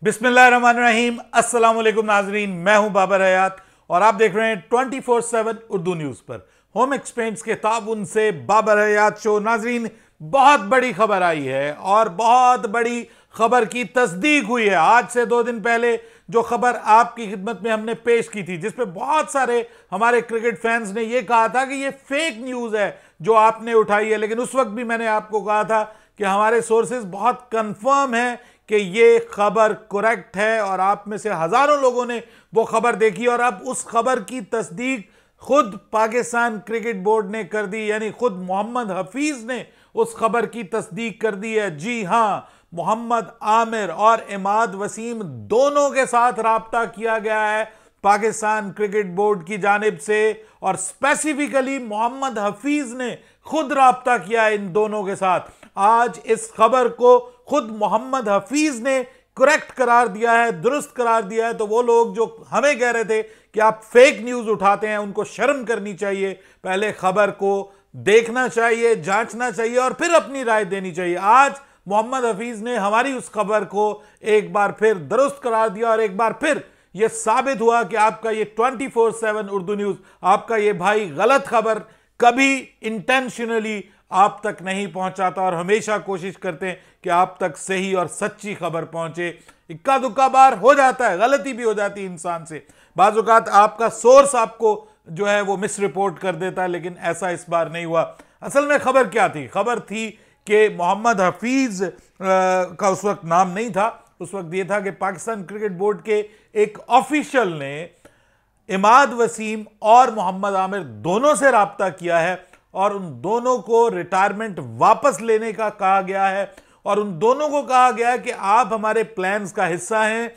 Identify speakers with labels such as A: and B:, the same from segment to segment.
A: बिस्मिल्लाहिर्रहमानिर्रहीम। अस्सलाम वालेकुम नाजरीन, मैं हूं बाबर हयात और आप देख रहे हैं 24/7 उर्दू न्यूज पर होम एक्सपेंस के ताउन से बाबर हयात शो। नाजरीन, बहुत बड़ी खबर आई है और बहुत बड़ी खबर की तस्दीक हुई है। आज से 2 दिन पहले जो खबर आपकी खिदमत में हमने पेश की थी, जिसपे बहुत सारे हमारे क्रिकेट फैंस ने यह कहा था कि यह फेक न्यूज है जो आपने उठाई है, लेकिन उस वक्त भी मैंने आपको कहा था कि हमारे सोर्सेज बहुत कंफर्म है कि ये खबर करेक्ट है और आप में से हजारों लोगों ने वो खबर देखी और अब उस खबर की तस्दीक खुद पाकिस्तान क्रिकेट बोर्ड ने कर दी, यानी खुद मोहम्मद हफीज ने उस खबर की तस्दीक कर दी है। जी हां, मोहम्मद आमिर और इमाद वसीम दोनों के साथ राब्ता किया गया है पाकिस्तान क्रिकेट बोर्ड की जानिब से, और स्पेसिफिकली मोहम्मद हफीज ने खुद राब्ता किया है इन दोनों के साथ। आज इस खबर को खुद मोहम्मद हफीज ने करेक्ट करार दिया है, दुरुस्त करार दिया है। तो वो लोग जो हमें कह रहे थे कि आप फेक न्यूज उठाते हैं, उनको शर्म करनी चाहिए, पहले खबर को देखना चाहिए, जांचना चाहिए और फिर अपनी राय देनी चाहिए। आज मोहम्मद हफीज ने हमारी उस खबर को एक बार फिर दुरुस्त करार दिया और एक बार फिर यह साबित हुआ कि आपका ये 24/7 उर्दू न्यूज, आपका ये भाई गलत खबर कभी इंटेंशनली आप तक नहीं पहुंचाता और हमेशा कोशिश करते हैं कि आप तक सही और सच्ची खबर पहुंचे। इक्का दुक्का बार हो जाता है, गलती भी हो जाती है इंसान से, बाज़ औक़ात आपका सोर्स आपको जो है वो मिस रिपोर्ट कर देता है, लेकिन ऐसा इस बार नहीं हुआ। असल में खबर क्या थी? खबर थी कि मोहम्मद हफीज का उस वक्त नाम नहीं था। उस वक्त यह था कि पाकिस्तान क्रिकेट बोर्ड के एक ऑफिशियल ने इमाद वसीम और मोहम्मद आमिर दोनों से राब्ता किया है और उन दोनों को रिटायरमेंट वापस लेने का कहा गया है और उन दोनों को कहा गया है कि आप हमारे प्लान्स का हिस्सा हैं,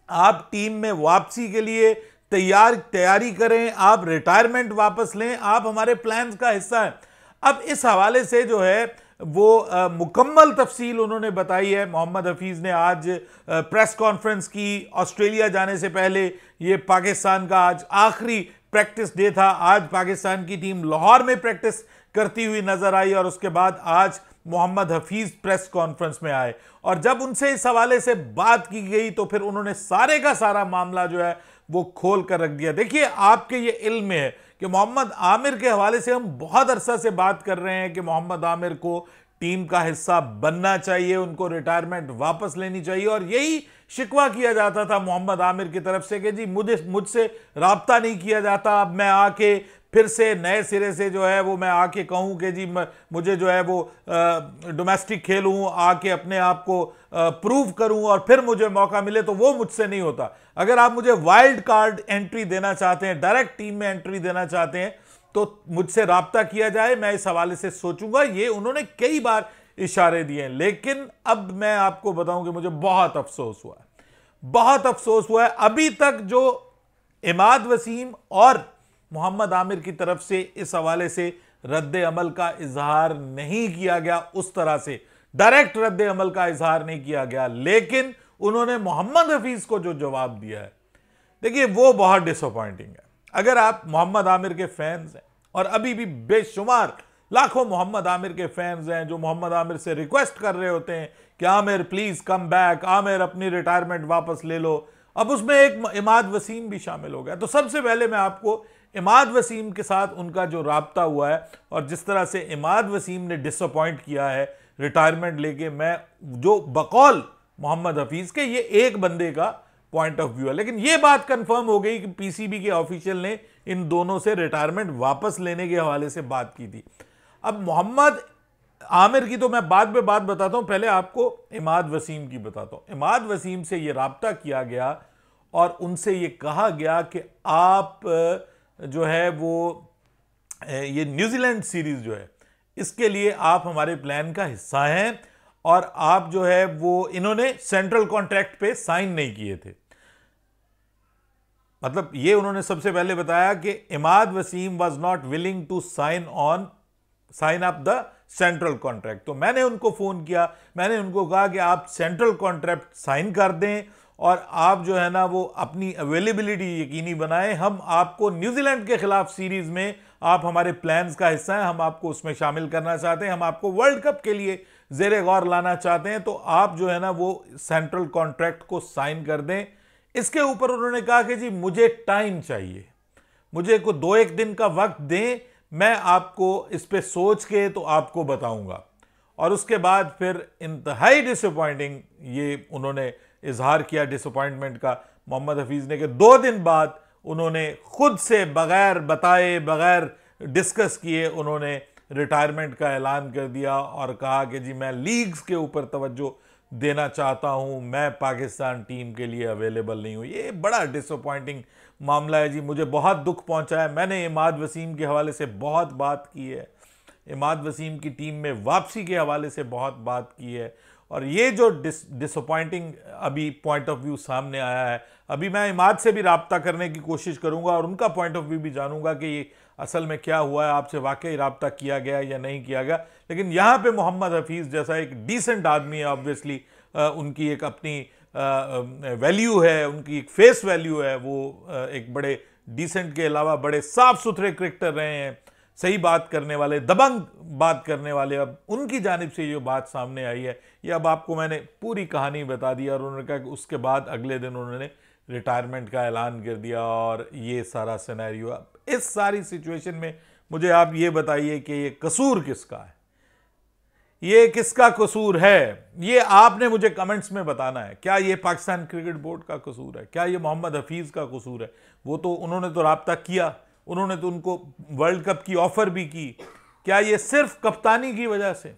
A: आप टीम में वापसी के लिए तैयारी करें, आप रिटायरमेंट वापस लें, आप हमारे प्लान्स का हिस्सा हैं। अब इस हवाले से जो है वो मुकम्मल तफसील उन्होंने बताई है। मोहम्मद हफीज ने आज प्रेस कॉन्फ्रेंस की। ऑस्ट्रेलिया जाने से पहले ये पाकिस्तान का आज आखिरी प्रैक्टिस डे था। आज पाकिस्तान की टीम लाहौर में प्रैक्टिस करती हुई नजर आई और उसके बाद आज मोहम्मद हफीज प्रेस कॉन्फ्रेंस में आए और जब उनसे इस हवाले से बात की गई तो फिर उन्होंने सारे का सारा मामला जो है वो खोल कर रख दिया। देखिए, आपके ये इल्म में है कि मोहम्मद आमिर के हवाले से हम बहुत अरसा से बात कर रहे हैं कि मोहम्मद आमिर को टीम का हिस्सा बनना चाहिए, उनको रिटायरमेंट वापस लेनी चाहिए और यही शिकवा किया जाता था मोहम्मद आमिर की तरफ से कि जी मुझसे राब्ता नहीं किया जाता। अब मैं आके फिर से नए सिरे से जो है वो मैं आके कहूं कि जी मुझे जो है वो डोमेस्टिक खेलूं, आके अपने आप को प्रूव करूं और फिर मुझे मौका मिले, तो वो मुझसे नहीं होता। अगर आप मुझे वाइल्ड कार्ड एंट्री देना चाहते हैं, डायरेक्ट टीम में एंट्री देना चाहते हैं, तो मुझसे राब्ता किया जाए, मैं इस हवाले से सोचूंगा। ये उन्होंने कई बार इशारे दिए हैं। लेकिन अब मैं आपको बताऊं कि मुझे बहुत अफसोस हुआ है, बहुत अफसोस हुआ है। अभी तक जो इमाद वसीम और मोहम्मद आमिर की तरफ से इस हवाले से रद्द अमल का इजहार नहीं किया गया, उस तरह से डायरेक्ट रद्द अमल का इजहार नहीं किया गया, लेकिन उन्होंने मोहम्मद हफीज को जो जवाब दिया है, देखिए वो बहुत डिसअपॉइंटिंग है। अगर आप मोहम्मद आमिर के फैंस हैं और अभी भी बेशुमार लाखों मोहम्मद आमिर के फैंस हैं जो मोहम्मद आमिर से रिक्वेस्ट कर रहे होते हैं कि Aamir please come back, Aamir अपनी रिटायरमेंट वापस ले लो, अब उसमें एक इमाद वसीम भी शामिल हो गया। तो सबसे पहले मैं आपको इमाद वसीम के साथ उनका जो राब्ता हुआ है और जिस तरह से इमाद वसीम ने डिसअपॉइंट किया है रिटायरमेंट लेके, मैं जो बकौल मोहम्मद हफीज के ये एक बंदे का पॉइंट ऑफ व्यू है, लेकिन ये बात कंफर्म हो गई कि पीसीबी के ऑफिशियल ने इन दोनों से रिटायरमेंट वापस लेने के हवाले से बात की थी। अब मोहम्मद आमिर की तो मैं बाद में बात बताता हूं, पहले आपको इमाद वसीम की बताता हूं। इमाद वसीम से यह राब्ता किया गया और उनसे यह कहा गया कि आप जो है वो ये न्यूजीलैंड सीरीज जो है इसके लिए आप हमारे प्लान का हिस्सा हैं और आप जो है वो, इन्होंने सेंट्रल कॉन्ट्रैक्ट पे साइन नहीं किए थे। मतलब ये उन्होंने सबसे पहले बताया कि Imad Wasim was not willing to sign up the central contract. तो मैंने उनको फोन किया, मैंने उनको कहा कि आप सेंट्रल कॉन्ट्रैक्ट साइन कर दें और आप जो है ना वो अपनी अवेलेबिलिटी यकीनी बनाएं। हम आपको न्यूजीलैंड के खिलाफ सीरीज में आप हमारे प्लान्स का हिस्सा हैं, हम आपको उसमें शामिल करना चाहते हैं, हम आपको वर्ल्ड कप के लिए ज़ेरे गौर लाना चाहते हैं, तो आप जो है ना वो सेंट्रल कॉन्ट्रैक्ट को साइन कर दें। इसके ऊपर उन्होंने कहा कि जी मुझे टाइम चाहिए, मुझे को 2-1 दिन का वक्त दें, मैं आपको इस पे सोच के तो आपको बताऊंगा। और उसके बाद फिर इंतहाई डिसअपॉइंटिंग ये उन्होंने इजहार किया डिसअपॉइंटमेंट का मोहम्मद हफीज ने, कि 2 दिन बाद उन्होंने खुद से बगैर बताए बगैर डिस्कस किए उन्होंने रिटायरमेंट का ऐलान कर दिया और कहा कि जी मैं लीग्स के ऊपर तवज्जो देना चाहता हूं, मैं पाकिस्तान टीम के लिए अवेलेबल नहीं हूं। ये बड़ा डिसअपॉइंटिंग मामला है जी, मुझे बहुत दुख पहुंचा है। मैंने इमाद वसीम के हवाले से बहुत बात की है, इमाद वसीम की टीम में वापसी के हवाले से बहुत बात की है, और ये जो डिसअपॉइंटिंग अभी पॉइंट ऑफ व्यू सामने आया है, अभी मैं इमाद से भी राब्ता करने की कोशिश करूंगा और उनका पॉइंट ऑफ व्यू भी जानूंगा कि ये असल में क्या हुआ है, आपसे वाकई राब्ता किया गया या नहीं किया गया। लेकिन यहाँ पे मोहम्मद हफीज़ जैसा एक डिसेंट आदमी है, ऑब्वियसली उनकी एक अपनी वैल्यू है, उनकी एक फेस वैल्यू है, वो एक बड़े डिसेंट के अलावा बड़े साफ सुथरे क्रिकेटर रहे हैं, सही बात करने वाले, दबंग बात करने वाले। अब उनकी जानिब से जो बात सामने आई है, ये अब आपको मैंने पूरी कहानी बता दी और उन्होंने कहा कि उसके बाद अगले दिन उन्होंने रिटायरमेंट का ऐलान कर दिया और ये सारा सिनेरियो। इस सारी सिचुएशन में मुझे आप ये बताइए कि ये कसूर किसका है, ये किसका कसूर है, ये आपने मुझे कमेंट्स में बताना है। क्या ये पाकिस्तान क्रिकेट बोर्ड का कसूर है, क्या ये मोहम्मद हफीज़ का कसूर है? वो तो उन्होंने तो राब्ता किया, उन्होंने तो उनको वर्ल्ड कप की ऑफर भी की। क्या ये सिर्फ कप्तानी की वजह से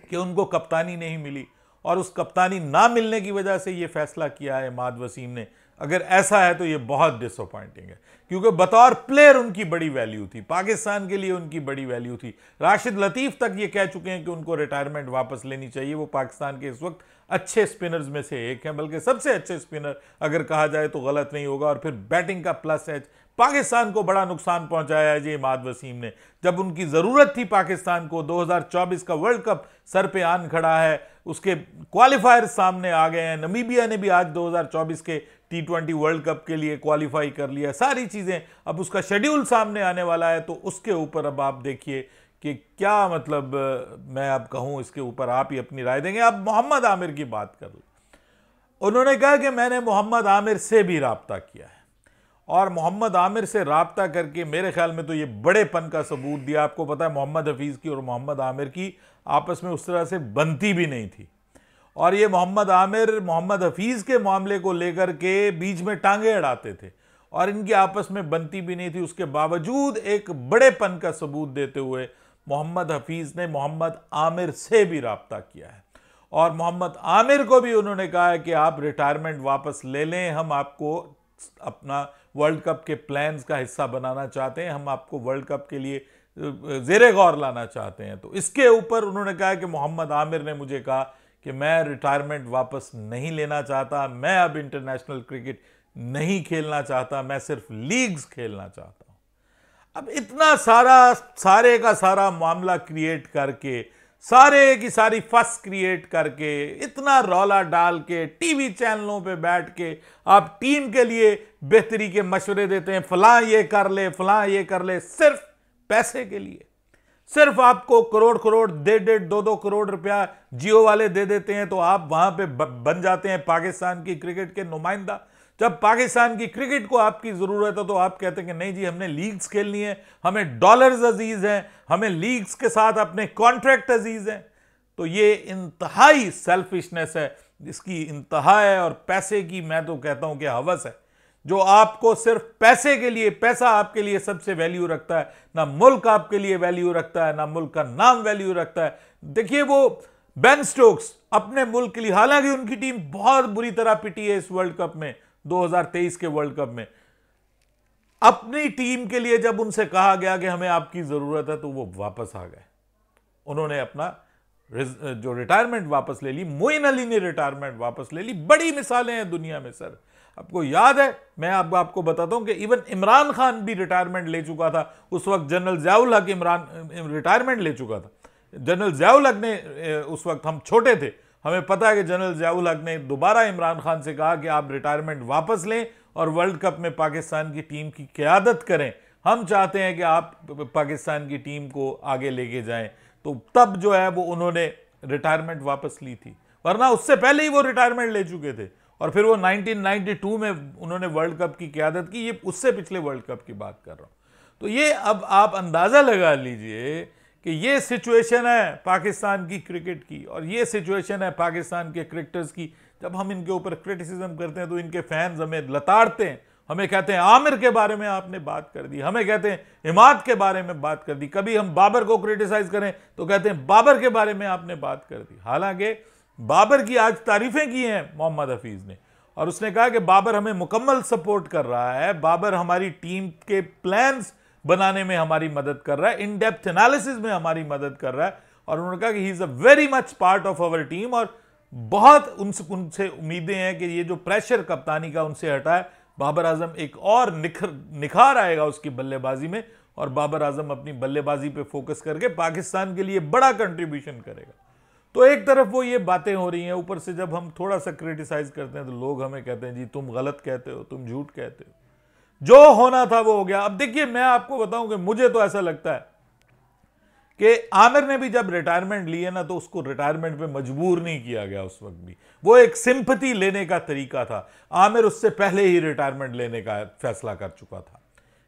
A: कि उनको कप्तानी नहीं मिली और उस कप्तानी ना मिलने की वजह से ये फैसला किया है इमाद वसीम ने? अगर ऐसा है तो ये बहुत डिसअपॉइंटिंग है, क्योंकि बतौर प्लेयर उनकी बड़ी वैल्यू थी, पाकिस्तान के लिए उनकी बड़ी वैल्यू थी। राशिद लतीफ़ तक ये कह चुके हैं कि उनको रिटायरमेंट वापस लेनी चाहिए। वो पाकिस्तान के इस वक्त अच्छे स्पिनर्स में से एक हैं, बल्कि सबसे अच्छे स्पिनर अगर कहा जाए तो गलत नहीं होगा। और फिर बैटिंग का प्लस एज, पाकिस्तान को बड़ा नुकसान पहुंचाया है जी इमाद वसीम ने। जब उनकी ज़रूरत थी पाकिस्तान को, 2024 का वर्ल्ड कप सर पे आन खड़ा है, उसके क्वालिफायर सामने आ गए हैं। नमीबिया ने भी आज 2024 के T20 वर्ल्ड कप के लिए क्वालिफाई कर लिया, सारी चीज़ें, अब उसका शेड्यूल सामने आने वाला है। तो उसके ऊपर अब आप देखिए कि क्या मतलब, मैं अब कहूँ इसके ऊपर आप ही अपनी राय देंगे। अब मोहम्मद आमिर की बात कर लो, उन्होंने कहा कि मैंने मोहम्मद आमिर से भी राब्ता किया है और मोहम्मद आमिर से राब्ता करके मेरे ख्याल में तो ये बड़ेपन का सबूत दिया। आपको पता है मोहम्मद हफीज़ की और मोहम्मद आमिर की आपस में उस तरह से बनती भी नहीं थी, और ये मोहम्मद आमिर मोहम्मद हफीज़ के मामले को लेकर के बीच में टांगे अड़ाते थे और इनकी आपस में बनती भी नहीं थी। उसके बावजूद एक बड़ेपन का सबूत देते हुए मोहम्मद हफीज़ ने मोहम्मद आमिर से भी राब्ता किया है और मोहम्मद आमिर को भी उन्होंने कहा है कि आप रिटायरमेंट वापस ले लें, हम आपको अपना वर्ल्ड कप के प्लान्स का हिस्सा बनाना चाहते हैं, हम आपको वर्ल्ड कप के लिए ज़ेरे गौर लाना चाहते हैं। तो इसके ऊपर उन्होंने कहा कि मोहम्मद आमिर ने मुझे कहा कि मैं रिटायरमेंट वापस नहीं लेना चाहता, मैं अब इंटरनेशनल क्रिकेट नहीं खेलना चाहता, मैं सिर्फ लीग्स खेलना चाहता हूं। अब इतना सारे का सारा मामला क्रिएट करके, सारे की सारी फस क्रिएट करके, इतना रौला डाल के, टीवी चैनलों पे बैठ के आप टीम के लिए बेहतरी के मशवरे देते हैं, फलां ये कर ले, फलां ये कर ले, सिर्फ पैसे के लिए। सिर्फ आपको करोड़ करोड़, 1.5-2 करोड़ रुपया जियो वाले दे देते हैं तो आप वहां पे बन जाते हैं पाकिस्तान की क्रिकेट के नुमाइंदा। जब पाकिस्तान की क्रिकेट को आपकी ज़रूरत है तो आप कहते हैं कि नहीं जी, हमने लीग्स खेलनी है, हमें डॉलर्स अजीज़ हैं, हमें लीग्स के साथ अपने कॉन्ट्रैक्ट अजीज़ हैं। तो ये इंतहाई सेल्फिशनेस है, इसकी इंतहा है, और पैसे की मैं तो कहता हूं कि हवस है, जो आपको सिर्फ पैसे के लिए, पैसा आपके लिए सबसे वैल्यू रखता है, ना मुल्क आपके लिए वैल्यू रखता है, ना मुल्क का नाम वैल्यू रखता है। देखिए वो बेन स्टोक्स अपने मुल्क के लिए, हालांकि उनकी टीम बहुत बुरी तरह पिटी है इस वर्ल्ड कप में, 2023 के वर्ल्ड कप में, अपनी टीम के लिए जब उनसे कहा गया कि हमें आपकी जरूरत है तो वो वापस आ गए, उन्होंने अपना जो रिटायरमेंट वापस ले ली। मोइन अली ने रिटायरमेंट वापस ले ली। बड़ी मिसालें हैं दुनिया में सर, आपको याद है, मैं आपको बताता हूं कि इवन इमरान खान भी रिटायरमेंट ले चुका था। उस वक्त जनरल ज़ियाउल हक इमरान रिटायरमेंट ले चुका था। जनरल ज़ियाउल हक ने, उस वक्त हम छोटे थे, हमें पता है कि जनरल ज़ियाउल हक ने दोबारा इमरान खान से कहा कि आप रिटायरमेंट वापस लें और वर्ल्ड कप में पाकिस्तान की टीम की क़यादत करें, हम चाहते हैं कि आप पाकिस्तान की टीम को आगे लेके जाएं। तो तब जो है वो उन्होंने रिटायरमेंट वापस ली थी, वरना उससे पहले ही वो रिटायरमेंट ले चुके थे। और फिर वो 1992 में उन्होंने वर्ल्ड कप की क़यादत की, ये उससे पिछले वर्ल्ड कप की बात कर रहा हूँ। तो ये अब आप अंदाज़ा लगा लीजिए कि ये सिचुएशन है पाकिस्तान की क्रिकेट की, और ये सिचुएशन है पाकिस्तान के क्रिकेटर्स की। जब हम इनके ऊपर क्रिटिसिज्म करते हैं तो इनके फैंस हमें लताड़ते हैं, हमें कहते हैं आमिर के बारे में आपने बात कर दी, हमें कहते हैं इमाद के बारे में बात कर दी, कभी हम बाबर को क्रिटिसाइज करें तो कहते हैं बाबर के बारे में आपने बात कर दी। हालांकि बाबर की आज तारीफें की हैं मोहम्मद हफीज ने, और उसने कहा कि बाबर हमें मुकम्मल सपोर्ट कर रहा है, बाबर हमारी टीम के प्लान्स बनाने में हमारी मदद कर रहा है, इन डेप्थ एनालिसिस में हमारी मदद कर रहा है। और उन्होंने कहा कि he is a very much part of our team, और बहुत उनसे उम्मीदें हैं कि ये जो प्रेशर कप्तानी का उनसे हटा है, बाबर आजम एक और निखार आएगा उसकी बल्लेबाजी में, और बाबर आजम अपनी बल्लेबाजी पे फोकस करके पाकिस्तान के लिए बड़ा कंट्रीब्यूशन करेगा। तो एक तरफ वो ये बातें हो रही हैं, ऊपर से जब हम थोड़ा सा क्रिटिसाइज करते हैं तो लोग हमें कहते हैं जी तुम गलत कहते हो, तुम झूठ कहते हो। जो होना था वो हो गया। अब देखिए, मैं आपको बताऊं कि मुझे तो ऐसा लगता है कि आमिर ने भी जब रिटायरमेंट ली है ना, तो उसको रिटायरमेंट पे मजबूर नहीं किया गया। उस वक्त भी वो एक सिंपैथी लेने का तरीका था। आमिर उससे पहले ही रिटायरमेंट लेने का फैसला कर चुका था,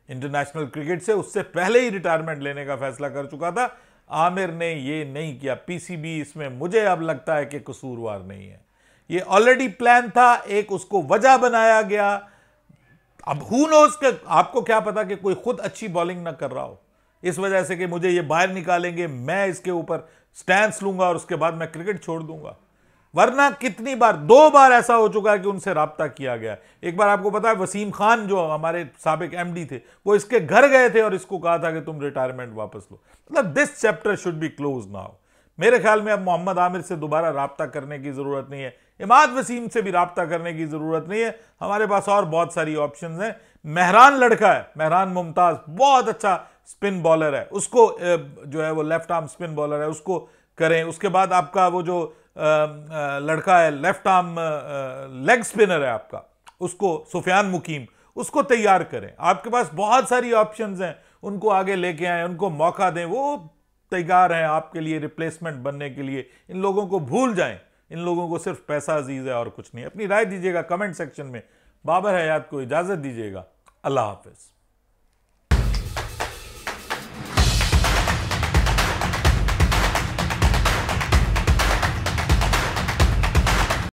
A: इंटरनेशनल क्रिकेट से उससे पहले ही रिटायरमेंट लेने का फैसला कर चुका था। आमिर ने ये नहीं किया। पीसीबी इसमें मुझे अब लगता है कि कसूरवार नहीं है, ये ऑलरेडी प्लान था, एक उसको वजह बनाया गया। अब हु नोज के, आपको क्या पता कि कोई खुद अच्छी बॉलिंग ना कर रहा हो, इस वजह से कि मुझे ये बाहर निकालेंगे, मैं इसके ऊपर स्टैंस लूंगा और उसके बाद मैं क्रिकेट छोड़ दूंगा। वरना कितनी बार, 2 बार ऐसा हो चुका है कि उनसे राब्ता किया गया। एक बार आपको पता है वसीम खान जो हमारे साबिक एमडी थे, वो इसके घर गए थे और इसको कहा था कि तुम रिटायरमेंट वापस लो। मतलब this chapter should be close now. मेरे ख्याल में अब मोहम्मद आमिर से दोबारा राब्ता करने की जरूरत नहीं है, इमाद वसीम से भी राब्ता करने की जरूरत नहीं है। हमारे पास और बहुत सारी ऑप्शंस हैं। मेहरान लड़का है, मेहरान मुमताज, बहुत अच्छा स्पिन बॉलर है, उसको जो है वो लेफ्ट आर्म स्पिन बॉलर है, उसको करें। उसके बाद आपका वो जो लड़का है लेफ्ट आर्म लेग स्पिनर है आपका, उसको सुफियान मुकीम, उसको तैयार करें। आपके पास बहुत सारी ऑप्शंस हैं, उनको आगे लेके आए, उनको मौका दें, वो तैयार हैं आपके लिए रिप्लेसमेंट बनने के लिए। इन लोगों को भूल जाएं, इन लोगों को सिर्फ पैसा अजीज है और कुछ नहीं। अपनी राय दीजिएगा कमेंट सेक्शन में। बाबर हयात को इजाजत दीजिएगा। अल्लाह हाफिज।